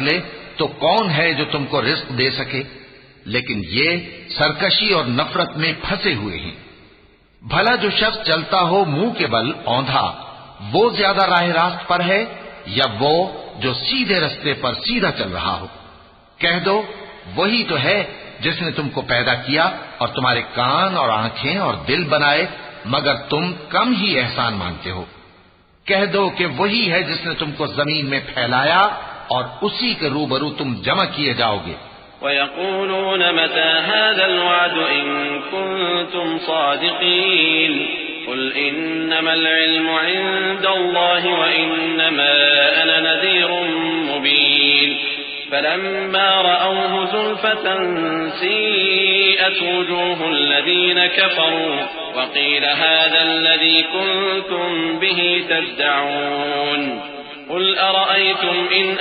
बदले तो कौन है जो तुमको रिस्क दे सके? लेकिन ये सरकशी और नफरत में फंसे हुए हैं। भला जो शख्स चलता हो मुंह के बल औंधा, वो ज्यादा राह रास्त पर है या वो जो सीधे रास्ते पर सीधा चल रहा हो? कह दो, वही तो है जिसने तुमको पैदा किया और तुम्हारे कान और आंखें और दिल बनाए, मगर तुम कम ही एहसान मानते हो। कह दो कि वही है जिसने तुमको जमीन में फैलाया और उसी के रूबरू तुम जमा किए जाओगे। वयक़ूलून मता हाज़ल वअद इन कुन्तुम सादिक़ीन क़ुल इन्नमल इल्मु इंदल्लाहि व इन्नमा अना नज़ीरुम मुबीन फलम्मा रअवहु ज़ुल्फ़तन सीअत वुजूहुल लज़ीन कफ़रू व क़ील हाज़ल लज़ी कुन्तुम बिही तद्दऊन क़ुल अरअयतुम इन